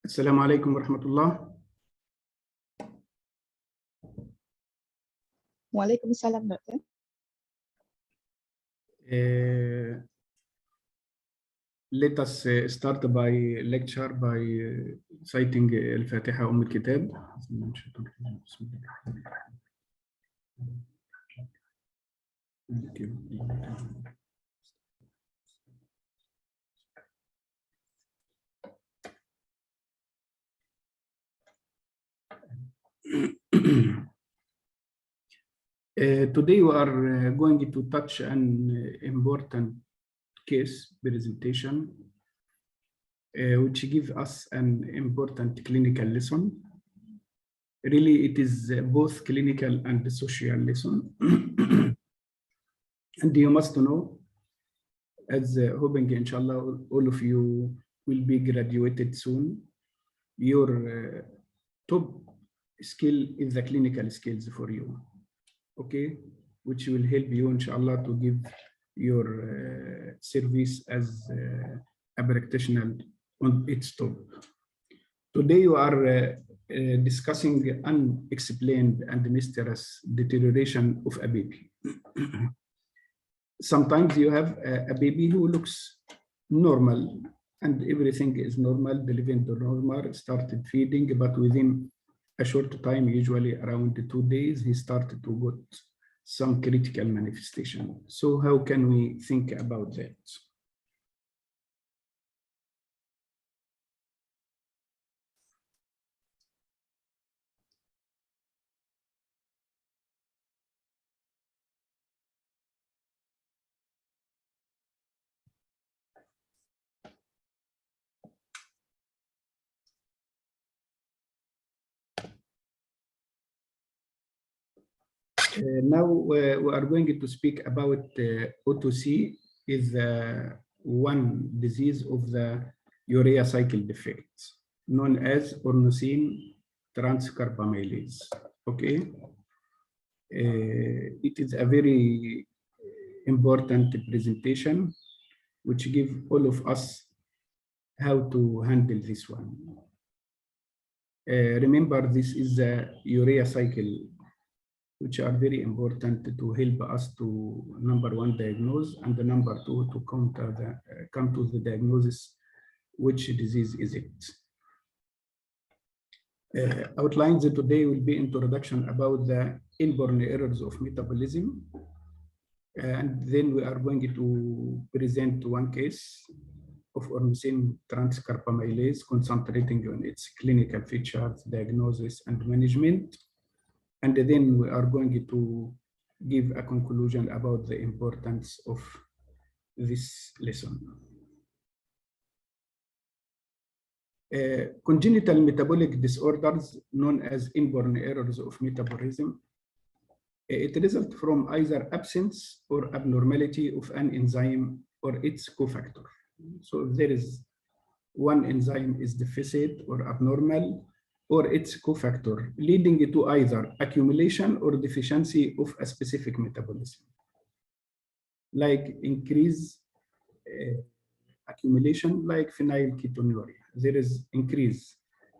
السلام عليكم ورحمة الله. Waalaikumsalam, Dokter. Let us start by lecture by citing الفاتحة أم الكتاب. Today we are going to touch an important case presentation which gives us an important clinical lesson. Really, it is both clinical and social lesson. And you must know, as hoping inshallah all of you will be graduated soon, your top skill is the clinical skills for you, okay, which will help you inshallah to give your service as a practitioner on its top. Today we are discussing unexplained and mysterious deterioration of a baby. Sometimes you have a baby who looks normal and everything is normal, delivering normal, started feeding, but within a short time, usually around 2 days, he started to get some critical manifestation. So how can we think about that? Now we are going to speak about O2C is one disease of the urea cycle defects known as Ornithine Transcarbamylas. Okay, it is a very important presentation which give all of us how to handle this one. Remember, this is the urea cycle, which are very important to help us to, number one, diagnose, and the number two, to come to the diagnosis, which disease is it. Outlines today will be introduction about the inborn errors of metabolism. And then we are going to present one case of Ornithine Transcarbamylas, concentrating on its clinical features, diagnosis, and management. And then we are going to give a conclusion about the importance of this lesson. Congenital metabolic disorders known as inborn errors of metabolism. It results from either absence or abnormality of an enzyme or its cofactor. So if there is one enzyme is deficient or abnormal, or its cofactor, leading to either accumulation or deficiency of a specific metabolism, like increase accumulation, like phenylketonuria. There is increase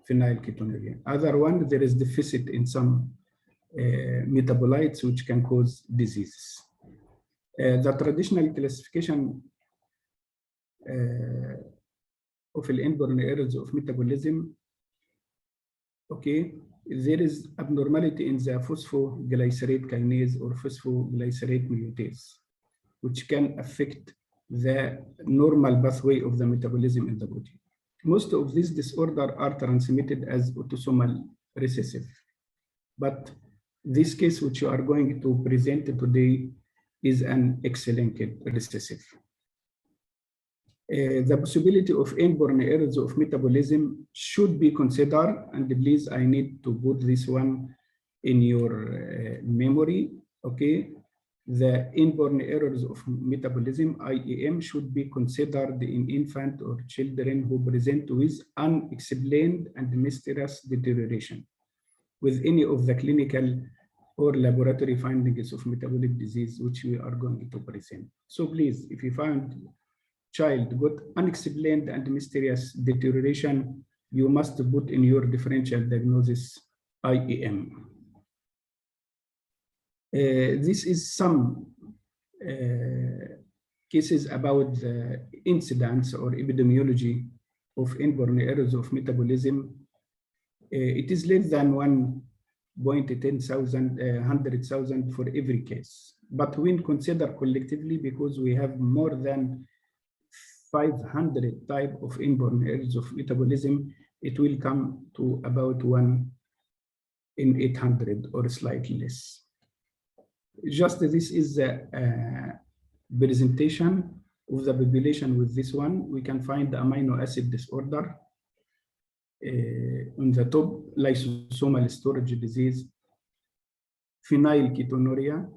phenylketonuria. Other one, there is deficit in some metabolites which can cause diseases. The traditional classification of inborn errors of metabolism, okay, there is abnormality in the phosphoglycerate kinase or phosphoglycerate mutase, which can affect the normal pathway of the metabolism in the body. Most of these disorders are transmitted as autosomal recessive, but this case which you are going to present today is an X-linked recessive. The possibility of inborn errors of metabolism should be considered, and please, I need to put this one in your memory, okay? The inborn errors of metabolism, IEM, should be considered in infant or children who present with unexplained and mysterious deterioration with any of the clinical or laboratory findings of metabolic disease, which we are going to present. So please, if you find child got unexplained and mysterious deterioration, you must put in your differential diagnosis IEM. This is some cases about the incidence or epidemiology of inborn errors of metabolism. It is less than 1.100,000 for every case. But when considered collectively, because we have more than 500 types of inborn errors of metabolism, it will come to about 1 in 800 or slightly less. Just this is the presentation of the population with this one. We can find the amino acid disorder on the top, lysosomal storage disease, phenylketonuria,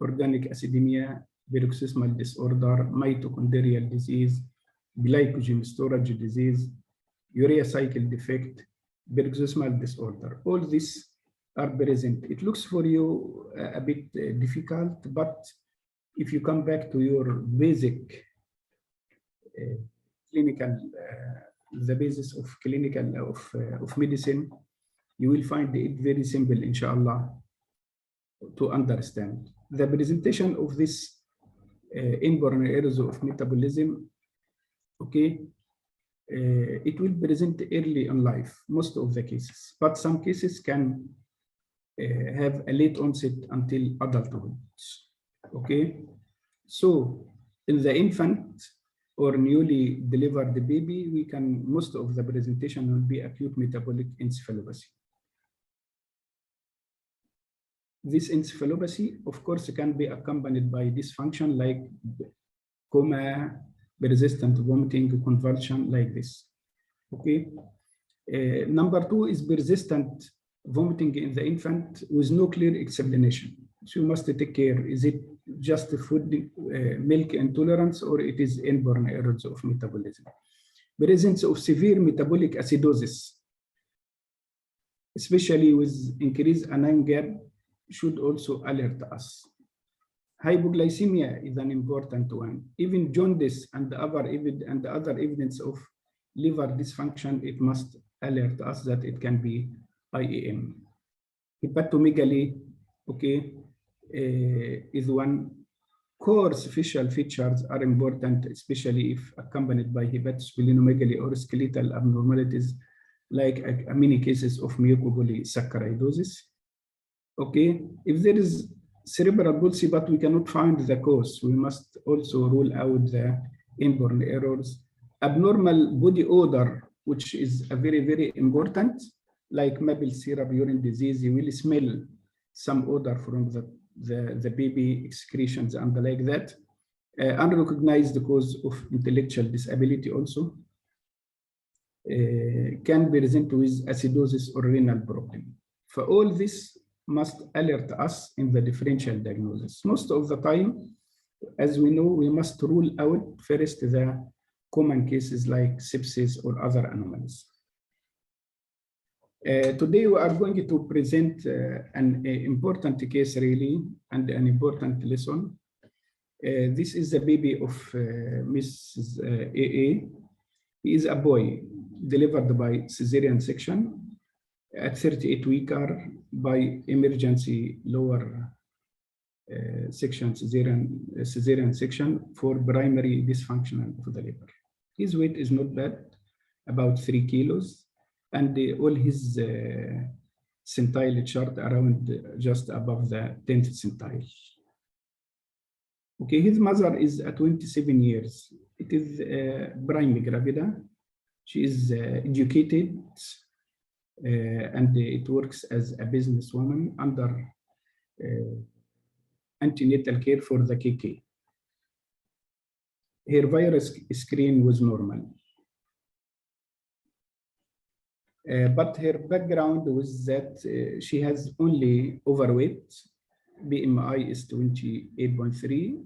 organic acidemia, paroxysmal disorder, mitochondrial disease, glycogen storage disease, urea cycle defect, paroxysmal disorder. All these are present. It looks for you a bit difficult, but if you come back to your basic clinical, the basis of clinical of medicine, you will find it very simple, inshallah, to understand. The presentation of this inborn errors of metabolism, okay, it will present early in life, most of the cases, but some cases can have a late onset until adulthood, okay? So in the infant or newly delivered baby, we can, most of the presentation will be acute metabolic encephalopathy. This encephalopathy, of course, can be accompanied by dysfunction like coma, persistent vomiting, convulsion, like this, okay? Number two is persistent vomiting in the infant with no clear explanation. So you must take care. Is it just food, milk intolerance, or it is inborn errors of metabolism? Presence of severe metabolic acidosis, especially with increased anion gap, should also alert us. Hypoglycemia is an important one. Even jaundice and other evidence of liver dysfunction, it must alert us that it can be IAM. Hepatomegaly, okay, is one. Coarse facial features are important, especially if accompanied by hepatosplenomegaly or skeletal abnormalities, like many cases of mucopolysaccharidosis. Okay, if there is cerebral palsy, but we cannot find the cause, we must also rule out the inborn errors. Abnormal body odor, which is a very, very important, like maple syrup, urine disease, you will smell some odor from the baby excretions and like that. Unrecognized cause of intellectual disability also can be present with acidosis or renal problem. For all this must alert us in the differential diagnosis. Most of the time, as we know, we must rule out first the common cases like sepsis or other anomalies. Today we are going to present an important case really and an important lesson. This is the baby of Mrs. AA. He is a boy delivered by cesarean section at 38-weeker by emergency lower section cesarean section for primary dysfunction of the liver. His weight is not bad, about 3 kilos, and all his centile chart around just above the 10th centile. Okay, his mother is 27 years. It is prime gravida. She is educated and it works as a businesswoman under antenatal care for the KK. Her virus screen was normal. But her background was that she has only overweight. BMI is 28.3.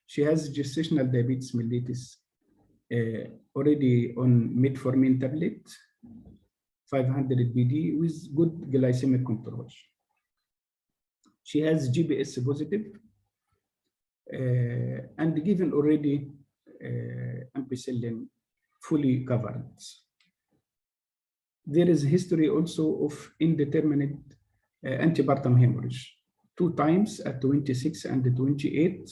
She has gestational diabetes mellitus, already on metformin tablet, 500 BD with good glycemic control. She has GPS positive and given already ampicillin fully covered. There is history also of indeterminate antepartum hemorrhage, 2 times at 26 and 28.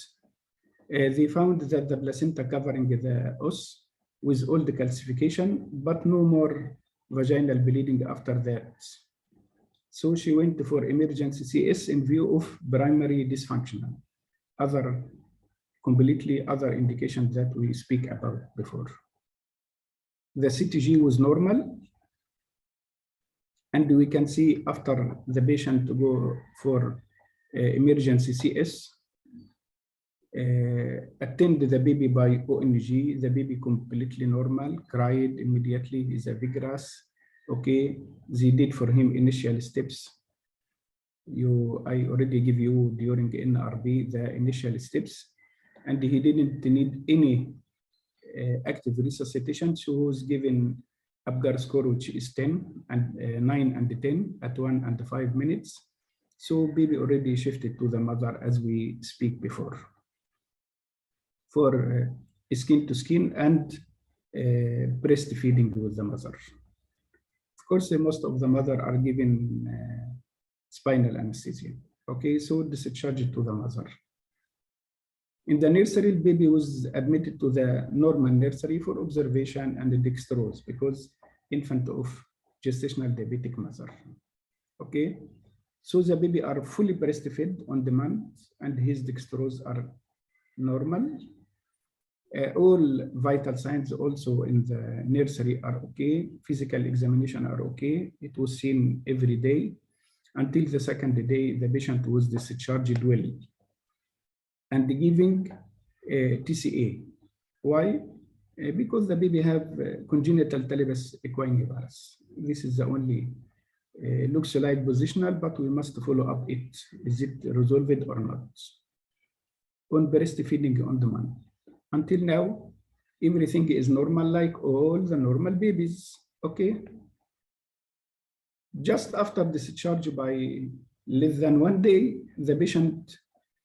They found that the placenta covering the os with all the calcification, but no more vaginal bleeding after that. So she went for emergency CS in view of primary dysfunction, completely other indications that we speak about before. The CTG was normal. And we can see after the patient to go for emergency CS, attend the baby by ONG, the baby completely normal, cried immediately, he's a vigorous. Okay, they did for him initial steps. I already give you during NRB the initial steps, and he didn't need any active resuscitation. So he was given Apgar score, which is 10 and 9 and 10 at 1 and 5 minutes. So baby already shifted to the mother as we speak before. For skin to skin and breastfeeding with the mother. Of course, most of the mother are given spinal anesthesia. Okay, so discharged to the mother. In the nursery, baby was admitted to the normal nursery for observation and dextrose because infant of gestational diabetic mother. Okay, so the baby are fully breastfed on demand and his dextrose are normal. All vital signs also in the nursery are okay. Physical examination are okay. It was seen every day until the second day the patient was discharged well and giving TCA. Why? Because the baby have congenital talipes equine virus. This is the only looks like positional, but we must follow up it. Is it resolved or not? On breastfeeding on demand. Until now, everything is normal like all the normal babies, okay? Just after discharge by less than 1 day, the patient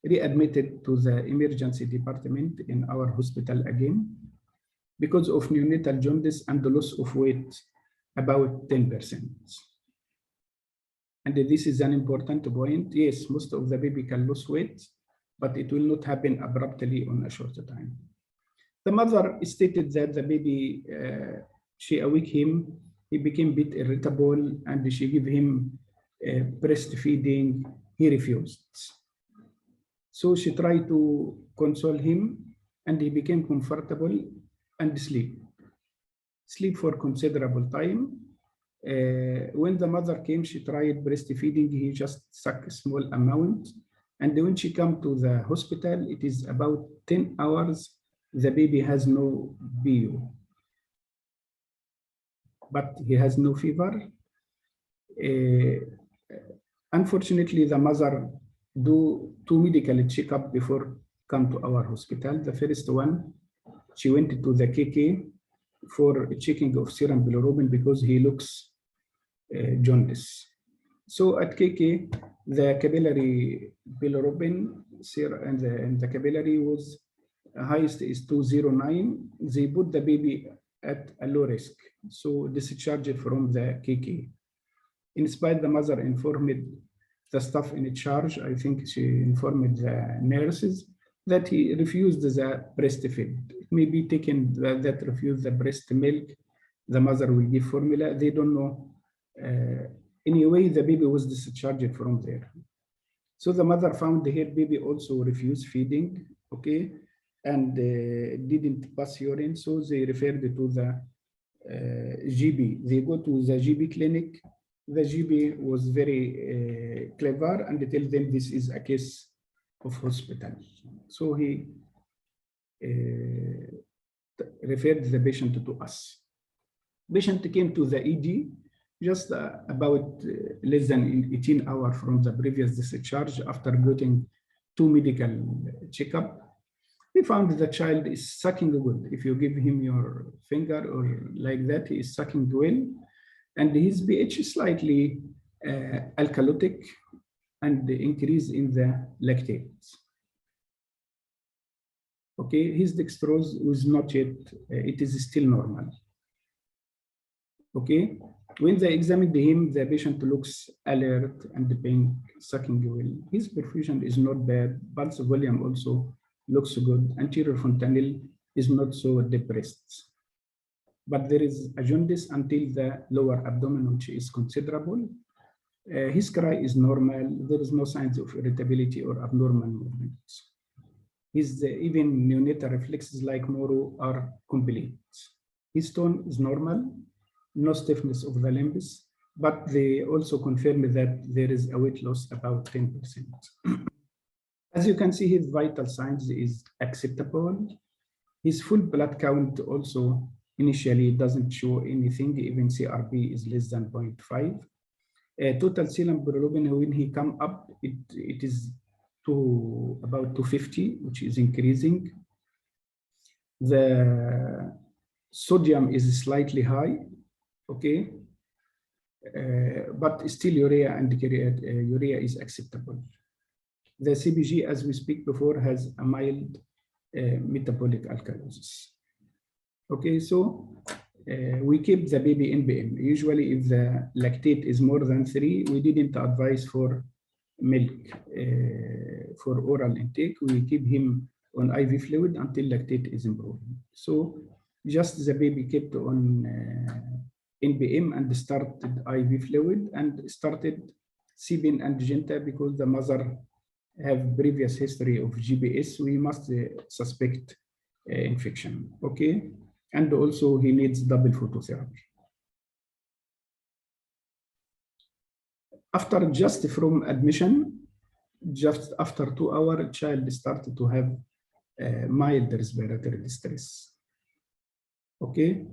readmitted to the emergency department in our hospital again because of neonatal jaundice and the loss of weight, about 10%. And this is an important point. Yes, most of the baby can lose weight, but it will not happen abruptly on a short time. The mother stated that the baby, she awake him, he became a bit irritable, and she gave him breastfeeding. He refused. So she tried to console him, and he became comfortable and sleep for considerable time. When the mother came, she tried breastfeeding. He just sucked a small amount. And when she came to the hospital, it is about 10 hours. The baby has no BU, but he has no fever. Unfortunately, the mother do 2 medical checkups before come to our hospital. The first one, she went to the KK for checking of serum bilirubin because he looks jaundice. So at KK, the capillary bilirubin and the capillary was highest is 209. They put the baby at a low risk, so discharged from the KK. In spite, the mother informed the staff in charge, I think she informed the nurses, that he refused the breastfeed. It may be taken that refused the breast milk, the mother will give formula. They don't know. Anyway, the baby was discharged from there. So the mother found her baby also refused feeding, okay, and didn't pass urine. So they referred to the GB. They go to the GB clinic. The GB was very clever and tell them this is a case of hospital. So he referred the patient to us. Patient came to the ED just about less than 18 hours from the previous discharge after getting 2 medical checkup. We found the child is sucking good. If you give him your finger or like that, he is sucking well. And his pH is slightly alkalotic and increase in the lactates. Okay, his dextrose was not yet, it is still normal. Okay, when they examined him, the patient looks alert and pink, sucking well. His perfusion is not bad. Pulse volume also looks good. Anterior fontanelle is not so depressed. But there is a jaundice until the lower abdomen, which is considerable. His cry is normal. There is no signs of irritability or abnormal movements. His even neonatal reflexes like Moro are complete. His tone is normal, no stiffness of the limbs, but they also confirm that there is a weight loss about 10%. As you can see, his vital signs is acceptable. His full blood count also initially doesn't show anything, even CRP is less than 0.5. Total serum bilirubin, when he come up, it is to about 250, which is increasing. The sodium is slightly high, okay, but still urea and urea is acceptable. The CBG, as we speak before, has a mild metabolic alkalosis. Okay, so we keep the baby NBM. Usually, if the lactate is more than 3, we didn't advise for milk for oral intake. We keep him on IV fluid until lactate is improving. So just the baby kept on NBM and started IV fluid and started Cbin and Genta because the mother have previous history of GBS. We must suspect infection, okay? And also he needs double phototherapy. After just from admission, just after 2 hours, child started to have mild respiratory distress. Okay,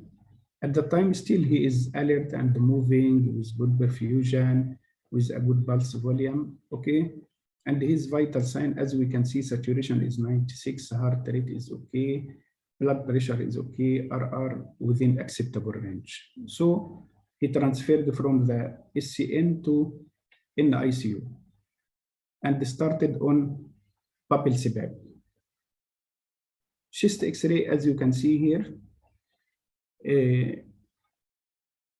At the time, still he is alert and moving with good perfusion, with a good pulse volume, okay? And his vital sign, as we can see, saturation is 96, heart rate is okay, blood pressure is okay, RR within acceptable range. So he transferred from the SCN to NICU and started on papilcibab. Chest X-ray, as you can see here.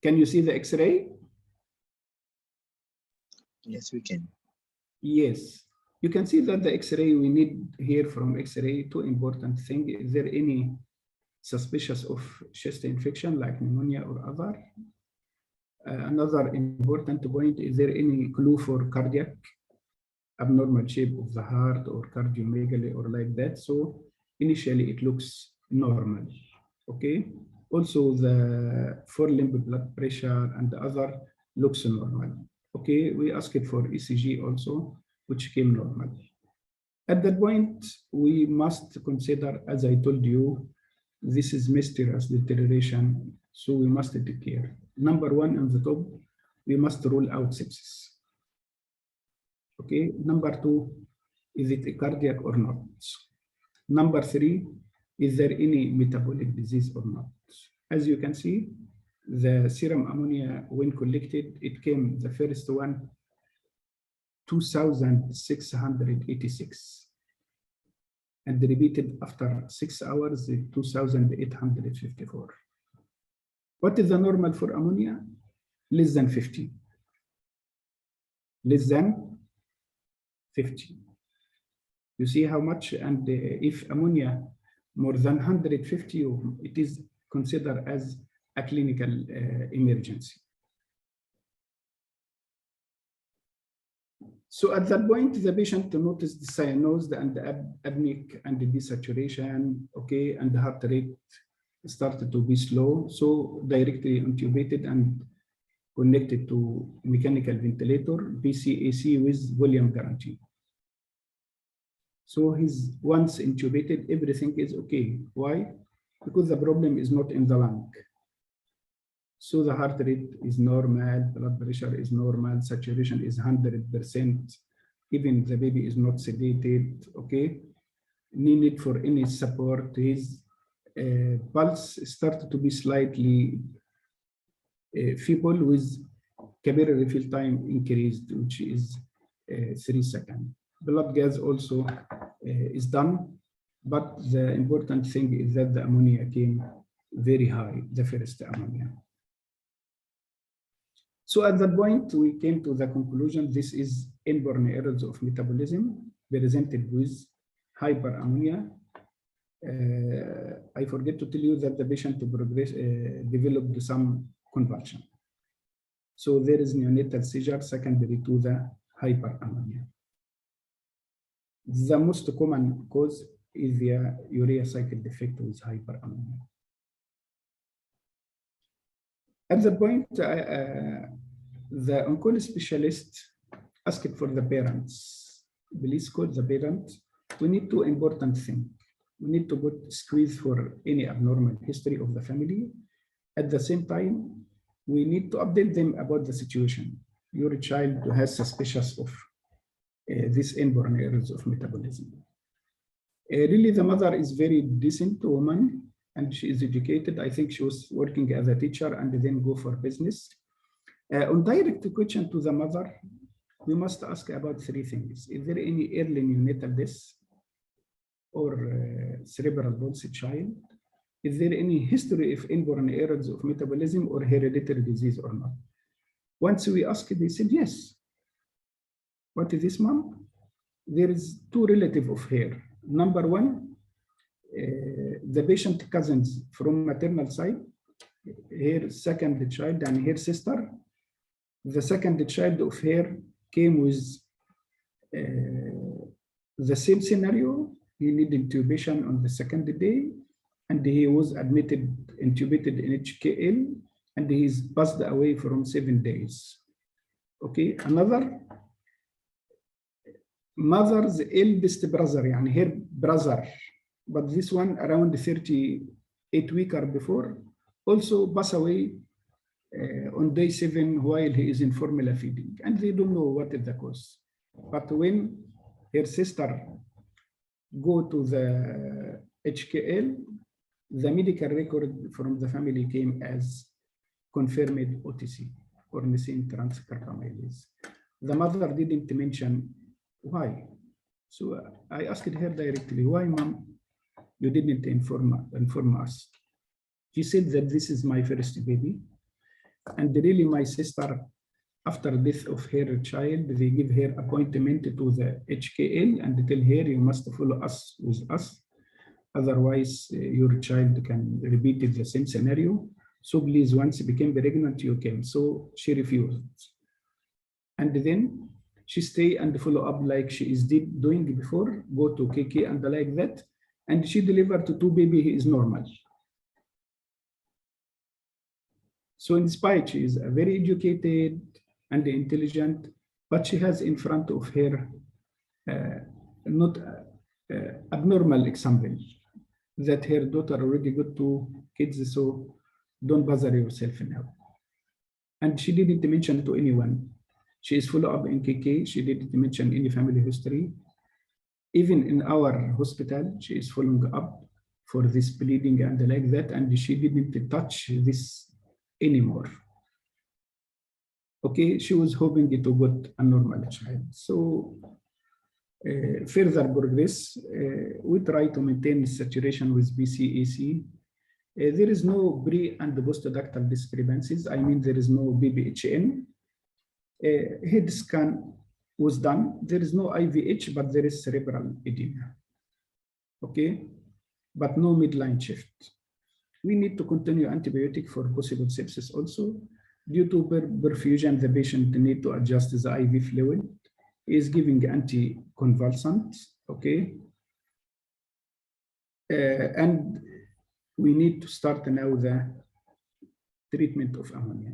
Can you see the X-ray? Yes, we can. Yes. You can see that the X-ray, we need here from X-ray two important things. Is there any suspicious of chest infection like pneumonia or other? Another important point, is there any clue for cardiac abnormal shape of the heart or cardiomegaly or like that? So initially it looks normal, okay? Also the forelimb blood pressure and the other looks normal, okay? We asked for ECG also, which came normal. At that point, we must consider, as I told you, this is mysterious deterioration, so we must take care. Number one, on the top, we must rule out sepsis. Okay, number two, is it a cardiac or not? Number three, is there any metabolic disease or not? As you can see, the serum ammonia, when collected, it came, the first one, 2,686. And repeated after 6 hours, 2,854. What is the normal for ammonia? Less than 50. Less than 50. You see how much, and if ammonia more than 150, it is considered as a clinical emergency. So at that point, the patient noticed the cyanosed and the apneic and the desaturation, okay, and the heart rate started to be slow. So directly intubated and connected to mechanical ventilator, BCAC with volume guarantee. So he's once intubated, everything is okay. Why? Because the problem is not in the lung. So the heart rate is normal, blood pressure is normal, saturation is 100%, even the baby is not sedated, okay? Needed for any support, his pulse started to be slightly feeble with capillary fill time increased, which is 3 seconds. Blood gas also is done, but the important thing is that the ammonia came very high, the first ammonia. So at that point, we came to the conclusion, this is inborn errors of metabolism presented with hyperammonia. I forget to tell you that the patient developed some convulsion. So there is neonatal seizure secondary to the hyperammonia. The most common cause is the urea cycle defect with hyperammonia. At that point, the oncology specialist asked for the parents. Please call the parent. We need two important things. We need to put squeeze for any abnormal history of the family. At the same time, we need to update them about the situation. Your child has suspicious of this inborn errors of metabolism. Really, the mother is very decent woman and she is educated. I think she was working as a teacher and then go for business. On direct question to the mother, we must ask about 3 things. Is there any early neonatal death or cerebral palsy child? Is there any history of inborn errors of metabolism or hereditary disease or not? Once we asked, they said yes. What is this, mom? There is 2 relatives of her. Number 1, the patient cousins from maternal side, her second child and her sister. The second child of her came with the same scenario. He needed intubation on the second day, and he was intubated in HKL, and he is passed away from 7 days. Okay, another mother's eldest brother, and her brother, but this one around 38 weeks before, also pass away on day 7 while he is in formula feeding, and they don't know what is the cause. But when her sister go to the HKL, the medical record from the family came as confirmed OTC, Ornithine Transcarbamylas. The mother didn't mention why. So I asked her directly, why, mom, you didn't inform us? She said that this is my first baby. And really my sister, after death of her child, they give her appointment to the HKL and tell her, you must follow us with us. Otherwise, your child can repeat the same scenario. So please, once you became pregnant, you came. So she refused. And then she stay and follow up like she is doing before, go to KK and like that. And she delivered to 2 baby, he is normal. So in spite, she is very educated and intelligent, but she has in front of her not abnormal example that her daughter already got 2 kids, so don't bother yourself now. And she didn't mention to anyone. She is follow up in KK. She didn't mention any family history. Even in our hospital, she is following up for this bleeding and like that, and she didn't touch this anymore. Okay, she was hoping to get a normal child. So further progress, we try to maintain saturation with BCAC. There is no pre and postductal discrepancies. I mean, there is no BBHN. Head scan was done. There is no IVH, but there is cerebral edema. Okay, but no midline shift. We need to continue antibiotic for possible sepsis also. Due to perfusion, the patient need to adjust the IV fluid. He is giving anticonvulsant, okay? And we need to start now the treatment of ammonia.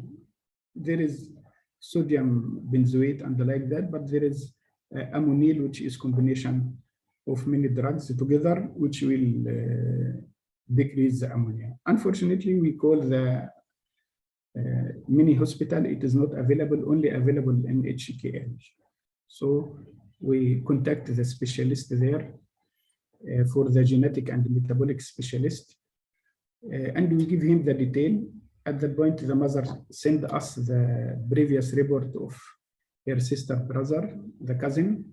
There is sodium benzoate and like that, but there is ammonil, which is combination of many drugs together, which will decrease the ammonia. Unfortunately, we call the mini hospital, it is not available, only available in HKL. So we contact the specialist there for the genetic and metabolic specialist, and we give him the detail. At that point, the mother sent us the previous report of her sister brother, the cousin.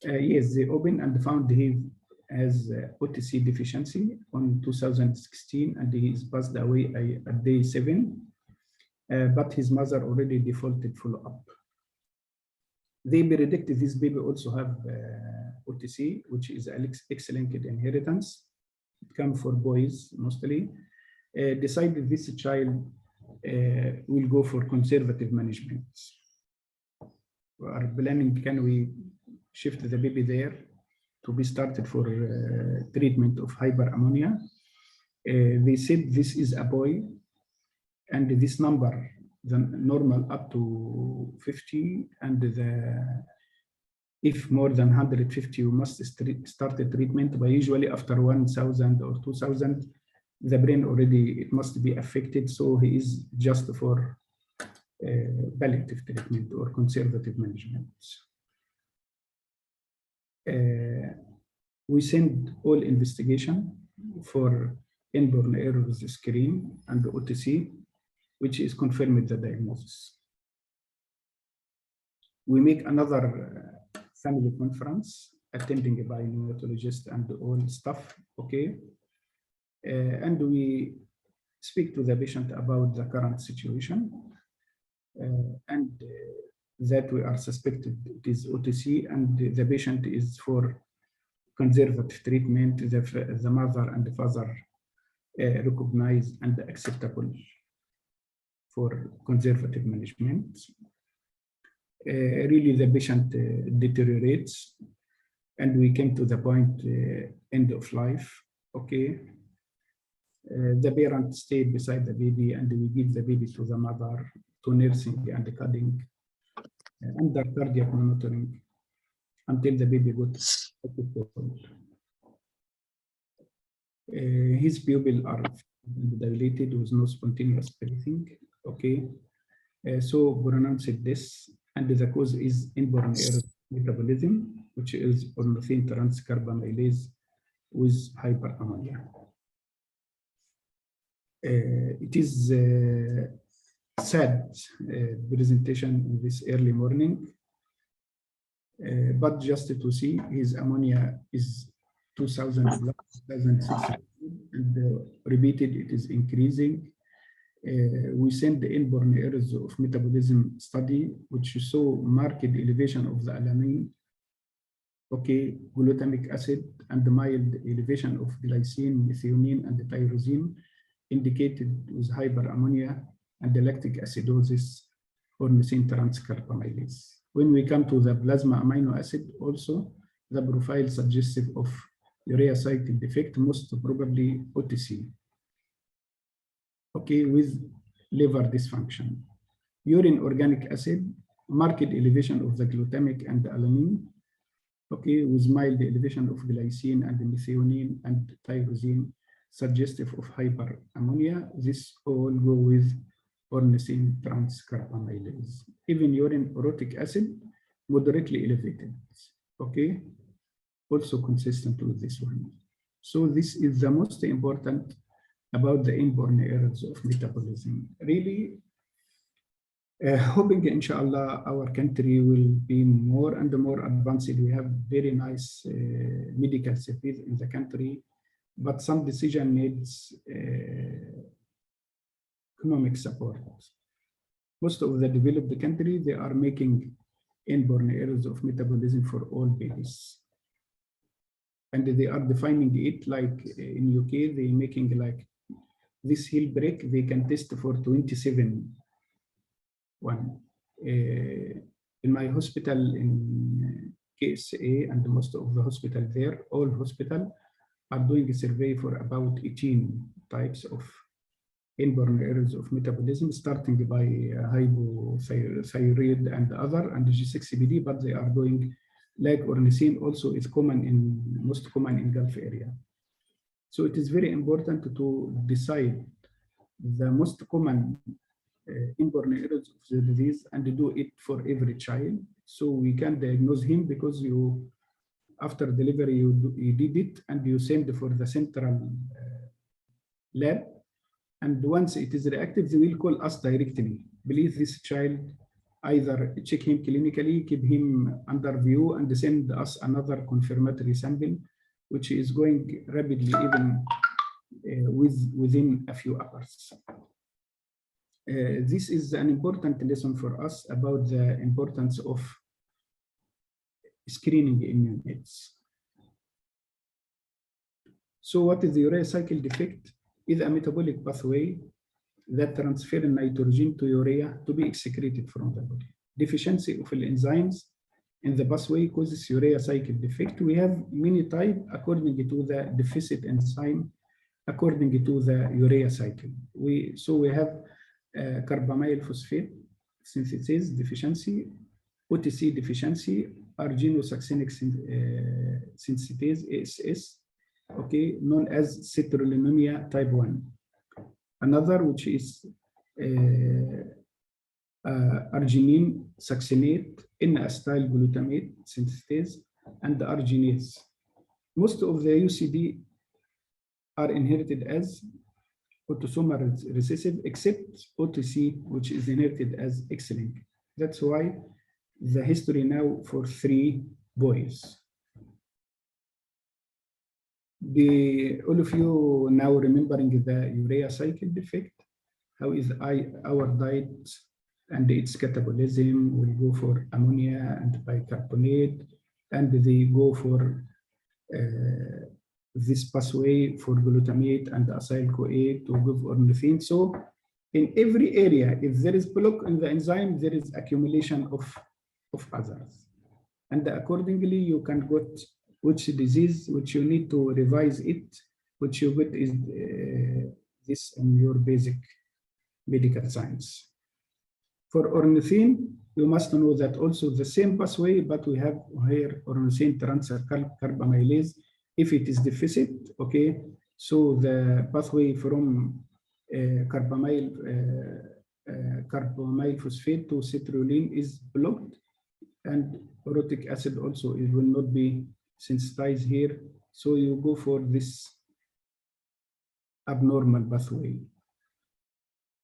Yes, they opened and found he has OTC deficiency on 2016, and he is passed away at day 7. But his mother already defaulted follow-up. They predict this baby also have OTC, which is X-linked inheritance. It comes for boys mostly. Decided this child will go for conservative management. We are planning, can we shift the baby there to be started for treatment of hyperammonia? They said this is a boy, and this number, the normal up to 50, and if more than 150, you must start the treatment. But usually after 1,000 or 2,000, the brain already, it must be affected. So he is just for palliative treatment or conservative management. We send all investigation for inborn errors screen and OTC, which is confirmed the diagnosis. We make another family conference attending by neonatologist and all staff, okay? And we speak to the patient about the current situation and that we are suspected it is OTC, and the patient is for conservative treatment. The mother and the father recognized and acceptable for conservative management. Really, the patient deteriorates, and we came to the point end of life. Okay, the parent stayed beside the baby, and we give the baby to the mother to nursing and cuddling under cardiac monitoring until the baby got. His pupils are dilated with no spontaneous breathing. Okay, so pronounced this, and the cause is inborn error metabolism, which is ornithine transcarbamylase with hyperammonia. It is sad presentation in this early morning, but just to see his ammonia is 2000 plus 2006, and repeated it is increasing. We sent the inborn errors of metabolism study, which saw marked elevation of the alanine, okay, glutamic acid, and the mild elevation of glycine, methionine, and the tyrosine, indicated with hyperammonia and the lactic acidosis ornithine transcarbamylase. When we come to the plasma amino acid, also the profile suggestive of urea cycle defect, most probably OTC. Okay, with liver dysfunction. Urine organic acid, marked elevation of the glutamic and the alanine, okay, with mild elevation of glycine and methionine and tyrosine, suggestive of hyperammonia. This all go with ornithine transcarbamylase. Even urine orotic acid, moderately elevated, okay, also consistent with this one. So this is the most important about the inborn errors of metabolism. Really, hoping inshallah our country will be more and more advanced. We have very nice medical service in the country, but some decision needs economic support. Most of the developed country, they are making inborn errors of metabolism for all babies. And they are defining it like in UK, they making like this heel break, they can test for 27 one. In my hospital in KSA and most of the hospital there, all hospital are doing a survey for about 18 types of inborn errors of metabolism, starting by hypothyroid and other, and G6PD, but they are doing like ornithine also is common in, most common in Gulf area. So it is very important to decide the most common inborn errors of the disease and do it for every child. So we can diagnose him because you, after delivery, you did it and you send for the central lab. And once it is reactive, they will call us directly. Please, this child, either check him clinically, keep him under view, and send us another confirmatory sample, which is going rapidly, even within a few hours. This is an important lesson for us about the importance of screening in units. So what is the urea cycle defect? Is a metabolic pathway that transfers nitrogen to urea to be excreted from the body. Deficiency of enzymes in the pathway causes urea cycle defect. We have many types according to the deficit enzyme, according to the urea cycle. We have carbamyl phosphate synthesis deficiency, OTC deficiency, arginosuccinic synthetase, ASS, okay, known as citrullinemia type 1. Another, which is arginine succinate, N-acetyl glutamate synthetase, and the arginase. Most of the UCD are inherited as autosomal recessive, except OTC, which is inherited as X-linked. That's why the history now for 3 boys. All of you now remembering the urea cycle defect, how is our diet and its catabolism will go for ammonia and bicarbonate, and they go for this pathway for glutamate and acyl-CoA to give ornithine. So in every area, if there is block in the enzyme, there is accumulation of others. And accordingly, you can get which disease, which you need to revise it, which you get is this in your basic medical science. For ornithine, you must know that also the same pathway, but we have here ornithine transcarbamylase. If it is deficit, okay, So the pathway from carbamyl phosphate to citrulline is blocked, and orotic acid also, it will not be sensitized here. So you go for this abnormal pathway,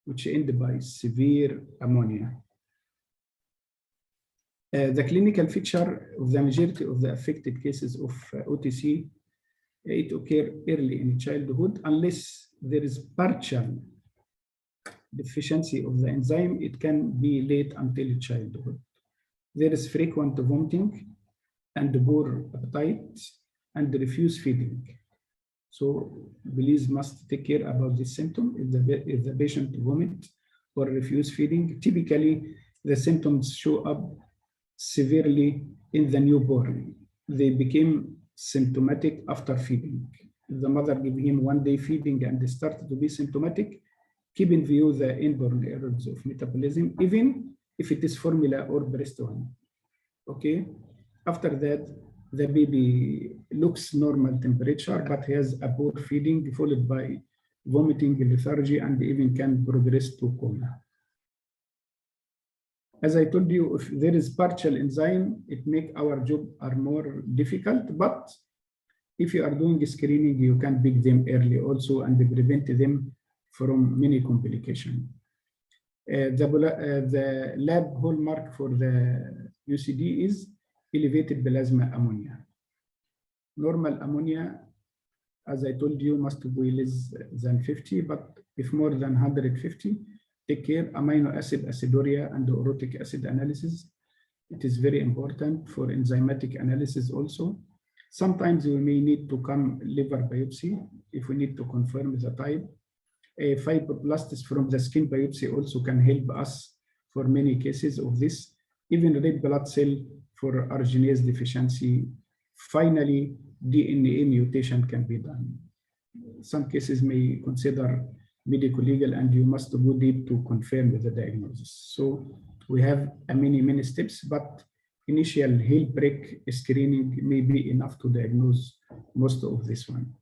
which end by severe ammonia. The clinical feature of the majority of the affected cases of OTC, it occurs early in childhood. Unless there is partial deficiency of the enzyme, it can be late until childhood. There is frequent vomiting and poor appetite and refuse feeding. So please must take care about this symptom. If the patient vomit or refuse feeding, typically the symptoms show up severely in the newborn. They became symptomatic after feeding. If the mother gave him 1 day feeding and they started to be symptomatic, keep in view the inborn errors of metabolism, even if it is formula or breast one. Okay. After that, the baby looks normal temperature, but has a poor feeding followed by vomiting, lethargy, and even can progress to coma. As I told you, if there is partial enzyme, it makes our job more difficult, but if you are doing screening, you can pick them early also and prevent them from many complications. The lab hallmark for the UCD is elevated plasma ammonia. Normal ammonia, as I told you, must be less than 50, but if more than 150, take care. Amino acid aciduria and orotic acid analysis. It is very important for enzymatic analysis also. Sometimes we may need to come liver biopsy if we need to confirm the type. Fibroblasts from the skin biopsy also can help us for many cases of this. Even red blood cell for arginase deficiency. Finally, DNA mutation can be done. Some cases may consider medico-legal, and you must go deep to confirm the diagnosis. So we have many steps, but initial heel break screening may be enough to diagnose most of this one.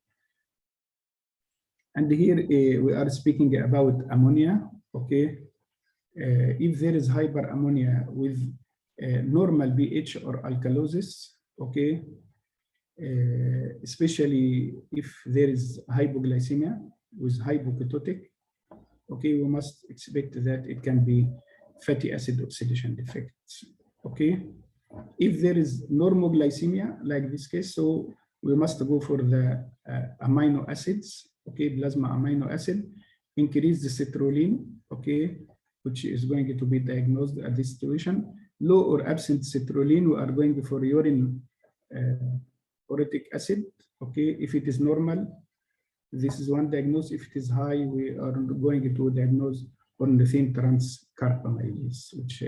And here we are speaking about ammonia. Okay, if there is hyperammonia with normal pH or alkalosis, okay, especially if there is hypoglycemia with hypoketotic, okay, we must expect that it can be fatty acid oxidation defects. Okay, if there is normoglycemia like this case, so we must go for the amino acids. Okay, plasma amino acid, increase the citrulline. Okay, which is going to be diagnosed at this situation. Low or absent citrulline, we are going for urine uric acid. Okay, if it is normal, this is one diagnosis. If it is high, we are going to diagnose ornithine transcarbamylas, which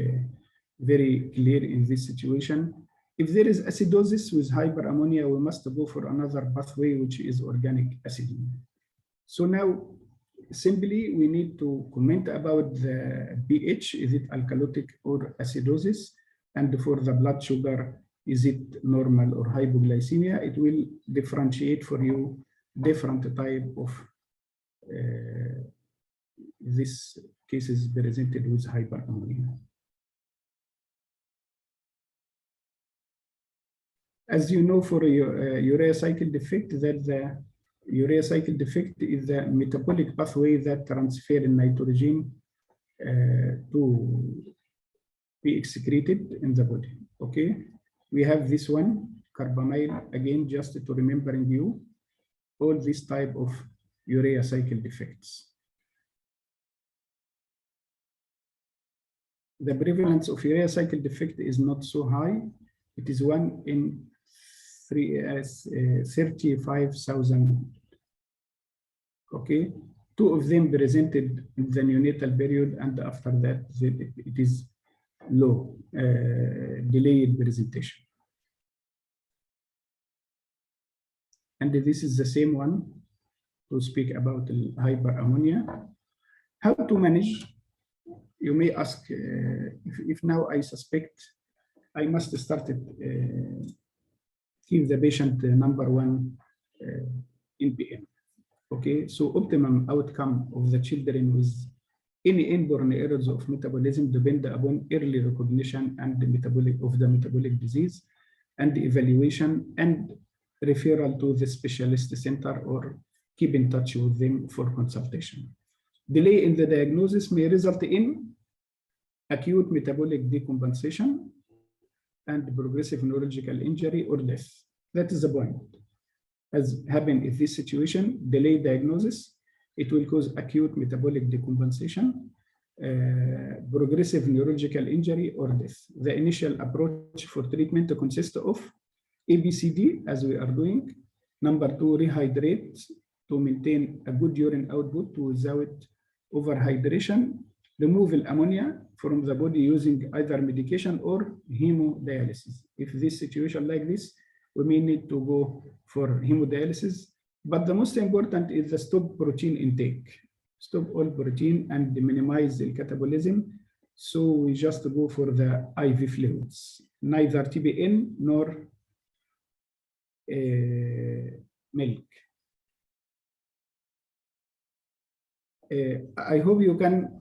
very clear in this situation. If there is acidosis with hyperammonia, we must go for another pathway, which is organic acidemia. So now, simply, we need to comment about the pH. Is it alkalotic or acidosis? And for the blood sugar, is it normal or hypoglycemia? It will differentiate for you different type of these cases presented with hyperammonia. As you know, for urea cycle defect, that the urea cycle defect is the metabolic pathway that transfers nitrogen to be excreted in the body. Okay, we have this one, carbamyl, again, just to remembering you, all this type of urea cycle defects. The prevalence of urea cycle defect is not so high. It is 1 in 35,000. Okay, 2 of them presented in the neonatal period, and after that it is low, delayed presentation. And this is the same one to speak about hyperammonia. How to manage? You may ask, if now I suspect, I must start it, give the patient number 1 NPM. Okay, so optimum outcome of the children with any inborn errors of metabolism depend upon early recognition and the metabolic disease and evaluation and referral to the specialist center or keep in touch with them for consultation. Delay in the diagnosis may result in acute metabolic decompensation and progressive neurological injury or death. That is the point. As happened in this situation, delayed diagnosis, it will cause acute metabolic decompensation, progressive neurological injury or death. The initial approach for treatment consists of ABCD, as we are doing. Number 2, rehydrate to maintain a good urine output without overhydration. Remove ammonia from the body using either medication or hemodialysis. If this situation like this, we may need to go for hemodialysis. But the most important is the stop protein intake. Stop all protein and minimize the catabolism. So we just go for the IV fluids, neither TBN nor milk. I hope you can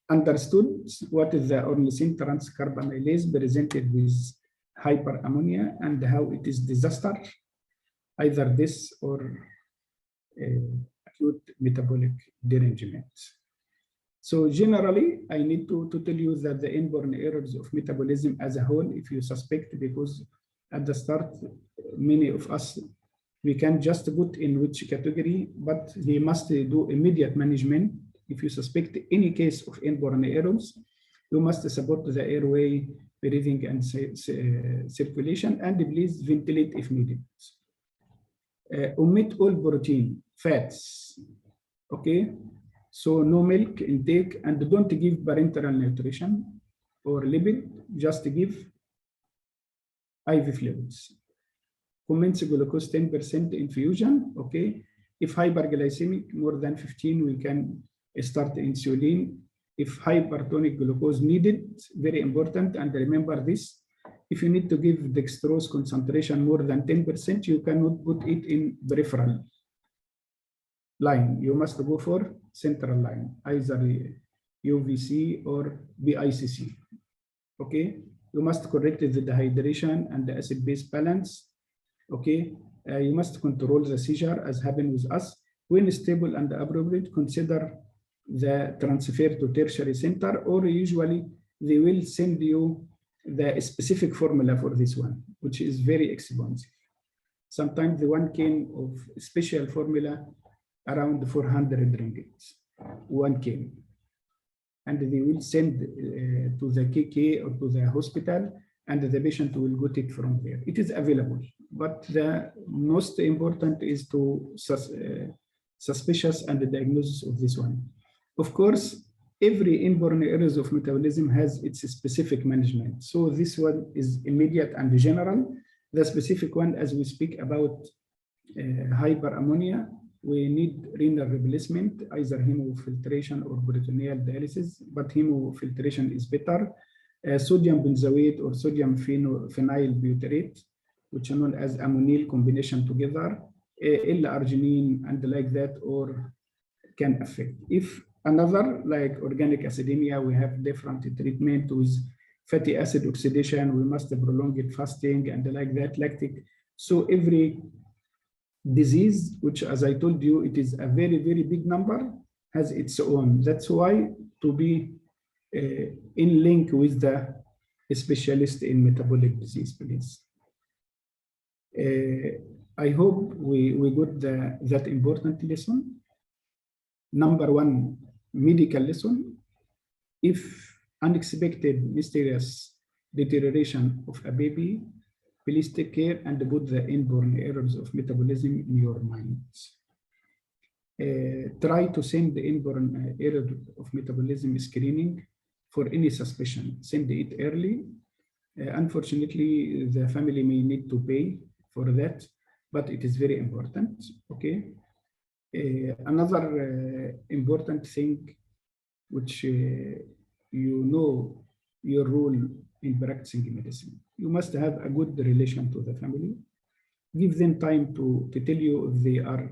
understood what is the ornithine transcarbamylase presented with hyperammonia and how it is disaster, either this or acute metabolic derangement. So generally, I need to tell you that the inborn errors of metabolism as a whole, if you suspect, because at the start, many of us, we can just put in which category, but we must do immediate management. If you suspect any case of inborn errors, you must support the airway, breathing, and circulation, and please ventilate if needed. Omit all protein, fats, okay? So no milk intake, and don't give parenteral nutrition or lipid, just give IV fluids. Commence glucose 10% infusion, okay? If hyperglycemic, more than 15, we can start insulin. If hypertonic glucose needed, very important, and remember this, if you need to give dextrose concentration more than 10%, you cannot put it in peripheral line. You must go for central line, either UVC or BICC, okay? You must correct the dehydration and the acid-base balance, okay? You must control the seizure as happened with us. When stable and appropriate, consider the transfer to tertiary center, or usually they will send you the specific formula for this one, which is very expensive. Sometimes the one can of special formula around 400 ringgit, one can. And they will send to the KK or to the hospital, and the patient will get it from there. It is available, but the most important is to suspicious and the diagnosis of this one. Of course, every inborn errors of metabolism has its specific management. So this one is immediate and general. The specific one, as we speak about hyperammonia, we need renal replacement, either hemofiltration or peritoneal dialysis, but hemofiltration is better. Sodium benzoate or sodium phenyl butyrate, which are known as ammonial combination together, L-arginine and like that, or can affect. If another, like organic acidemia, we have different treatment with fatty acid oxidation, we must prolong it fasting and like that, lactic. So every disease, which as I told you, it is a very, very big number, has its own. That's why to be in link with the specialist in metabolic disease, please. I hope we got that important lesson. Number one, medical lesson. If unexpected, mysterious deterioration of a baby, please take care and put the inborn errors of metabolism in your minds. Try to send the inborn error of metabolism screening for any suspicion. Send it early. Unfortunately, the family may need to pay for that, but it is very important, okay? Another important thing, which you know your role in practicing medicine. You must have a good relation to the family. Give them time to tell you if they are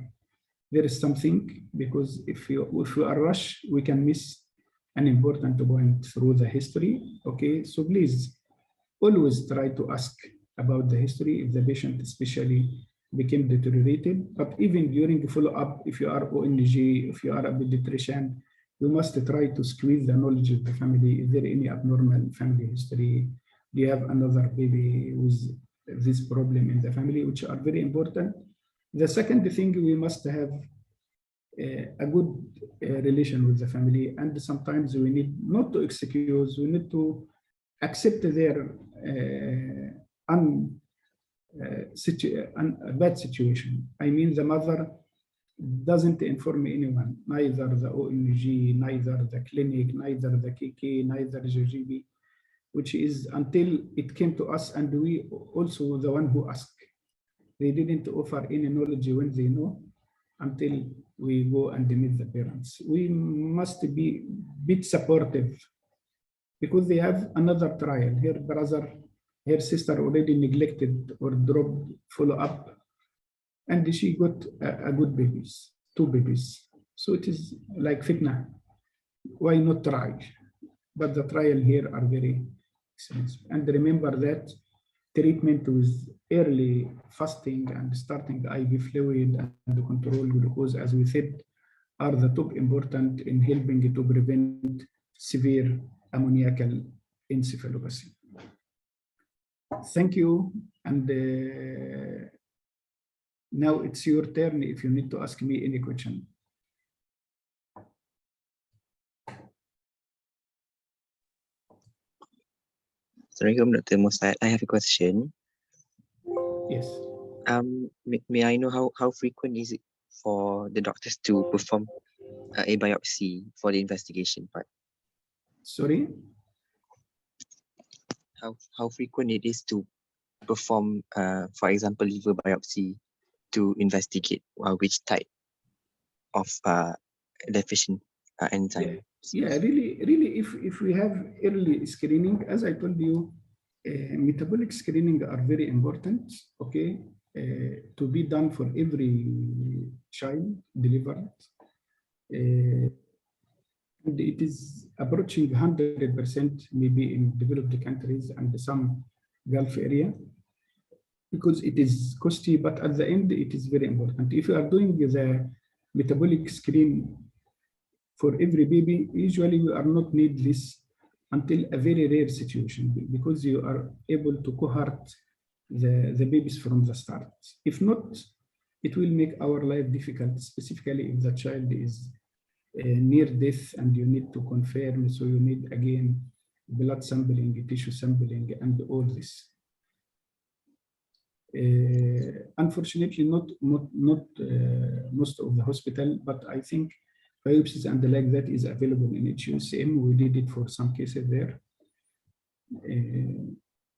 there is something, because if we are rush, we can miss an important point through the history. Okay, so please always try to ask about the history if the patient especially became deteriorated. But even during follow-up, if you are ONG, if you are a pediatrician, you must try to squeeze the knowledge of the family. Is there any abnormal family history? Do you have another baby with this problem in the family, which are very important. The second thing, we must have a good relation with the family, and sometimes we need not to excuse, we need to accept their bad situation. I mean, the mother doesn't inform anyone, neither the ONG, neither the clinic, neither the KK, neither the GGB, which is until it came to us, and we also the one who asked. They didn't offer any knowledge when they know until we go and meet the parents. We must be a bit supportive because they have another trial. Her brother, her sister already neglected or dropped follow-up, and she got a good babies, 2 babies. So it is like fitna. Why not try? But the trial here are very expensive. And remember that treatment with early fasting and starting the IV fluid and the control glucose, as we said, are the top important in helping to prevent severe ammoniacal encephalopathy. Thank you. And now it's your turn if you need to ask me any question. Assalamualaikum, Dr. Mustad. I have a question. Yes. May I know how frequent is it for the doctors to perform a biopsy for the investigation part? Sorry? How frequent it is to perform, for example, liver biopsy to investigate which type of deficient enzyme? Yeah, really, if we have early screening, as I told you, metabolic screening are very important, okay, to be done for every child delivered. And it is approaching 100% maybe in developed countries and some Gulf area, because it is costly, but at the end, it is very important. If you are doing the metabolic screen for every baby, usually we are not need this until a very rare situation, because you are able to cohort the babies from the start. If not, it will make our life difficult, specifically if the child is near death and you need to confirm, so you need again blood sampling, tissue sampling, and all this. Unfortunately, not most of the hospital, but I think biopsies and like that is available in HUSM. We did it for some cases there,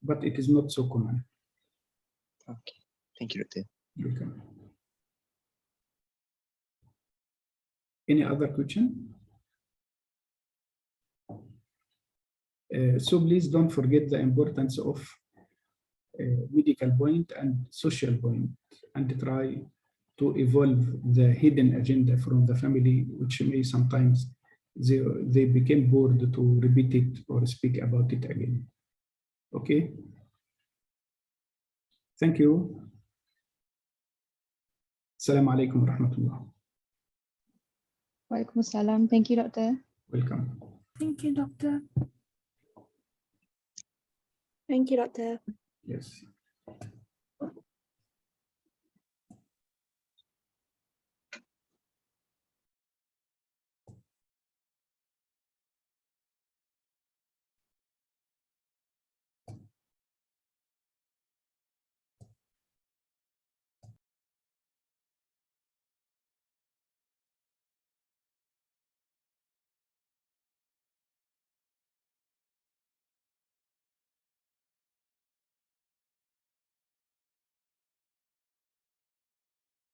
but it is not so common. Okay, thank you, Doctor. Welcome. Any other question? So please don't forget the importance of medical point and social point, and try to evolve the hidden agenda from the family, which may sometimes they became bored to repeat it or speak about it again. Okay. Thank you. Assalamu alaikum wa rahmatullah. Wa alaikum assalam. Thank you, Doctor. Welcome. Thank you, Doctor. Thank you, Doctor. Yes.